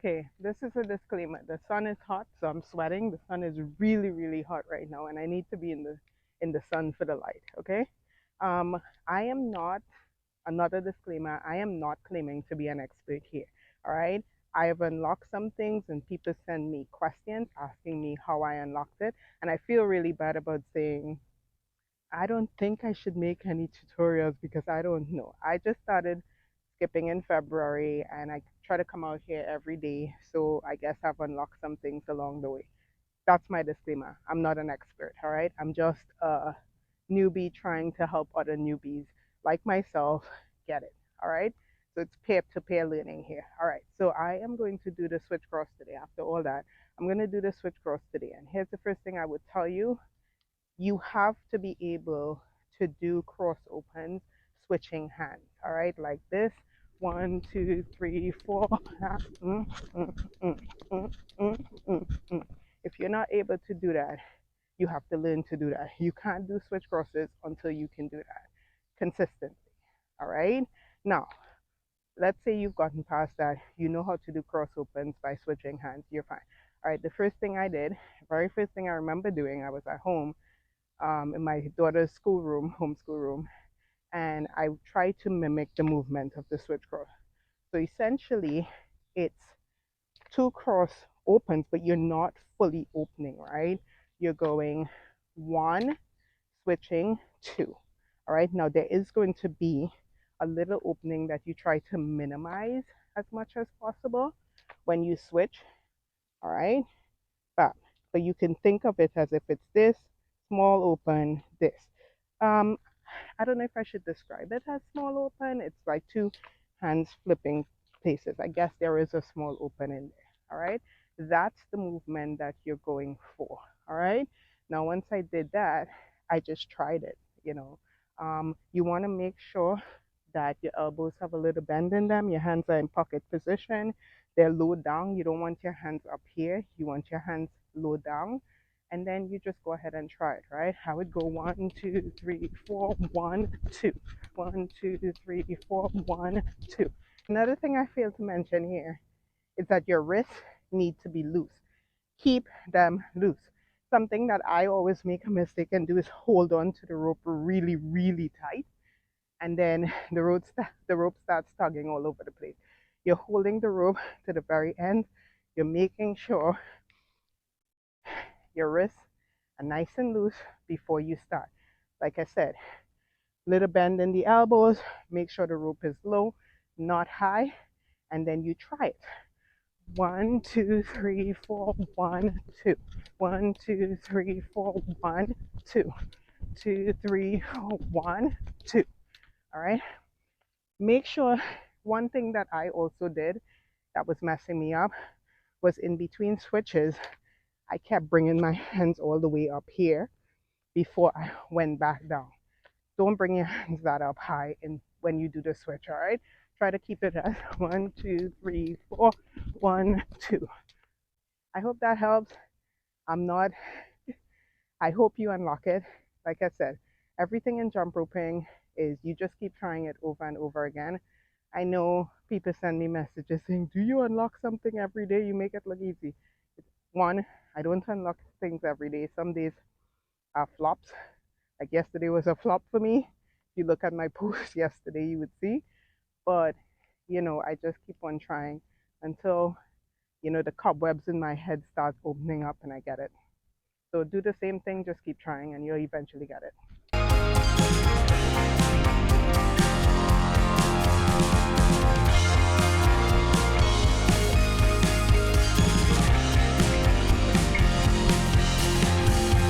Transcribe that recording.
Okay, this is a disclaimer. The sun is hot, so I'm sweating. The sun is really, really hot right now, and I need to be in the sun for the light. Okay. I am not. Another disclaimer. I am not claiming to be an expert here. All right. I have unlocked some things, and people send me questions asking me how I unlocked it, and I feel really bad about saying I don't think I should make any tutorials because I don't know. I just started skipping in February and I try to come out here every day. So I guess I've unlocked some things along the way. That's my disclaimer. I'm not an expert, all right? I'm just a newbie trying to help other newbies like myself get it, all right? So it's peer to peer learning here. All right, so I am going to do the switch cross today. After all that, I'm going to do the switch cross today. And here's the first thing I would tell you, you have to be able to do cross opens switching hands. All right, like this. 1, 2, 3, 4. Mm, mm, mm, mm, mm, mm. If you're not able to do that, you have to learn to do that. You can't do switch crosses until you can do that consistently. All right. Now, let's say you've gotten past that. You know how to do cross opens by switching hands. You're fine. All right. The first thing I did, very first thing I remember doing, I was at home in my daughter's schoolroom, homeschool room, and I tried to mimic the movement of the switch cross. So essentially, it's two cross opens, but you're not fully opening, right? You're going one, switching two. All right, now there is going to be a little opening that you try to minimize as much as possible when you switch. All right, but but you can think of it as if it's this small open, this. Um, I don't know if I should describe it as small open. It's like two hands flipping places. I guess there is a small open in there. All right. That's the movement that you're going for. All right. Now, once I did that, I just tried it. You want to make sure that your elbows have a little bend in them. Your hands are in pocket position. They're low down. You don't want your hands up here. You want your hands low down, and then you just go ahead and try it, right? I would go 1, 2, 3, 4, 1, 2, 1, 2, 3, 4, 1, 2. Another thing I failed to mention here is that your wrists need to be loose. Keep them loose. Something that I always make a mistake and do is hold on to the rope really, really tight, and then the rope starts tugging all over the place. You're holding the rope to the very end. You're making sure your wrists are nice and loose before you start. Like I said, little bend in the elbows, make sure the rope is low, not high, and then you try it. 1, 2, 3, 4, 1, 2. 1, 2, 3, 4, 1, 2. 2, 3, 4, 1, 2. All right. Make sure one thing that I also did that was messing me up was in between switches, I kept bringing my hands all the way up here before I went back down. Don't bring your hands that up high when you do the switch, all right? Try to keep it as 1, 2, 3, 4, 1, 2. I hope that helps. I'm not, I hope you unlock it. Like I said, everything in jump roping is you just keep trying it over and over again. I know people send me messages saying, do you unlock something every day? You make it look easy. One, I don't unlock things every day. Some days are flops. Like yesterday was a flop for me. If you look at my post yesterday, you would see. But, I just keep on trying until, the cobwebs in my head start opening up and I get it. So do the same thing, just keep trying and you'll eventually get it.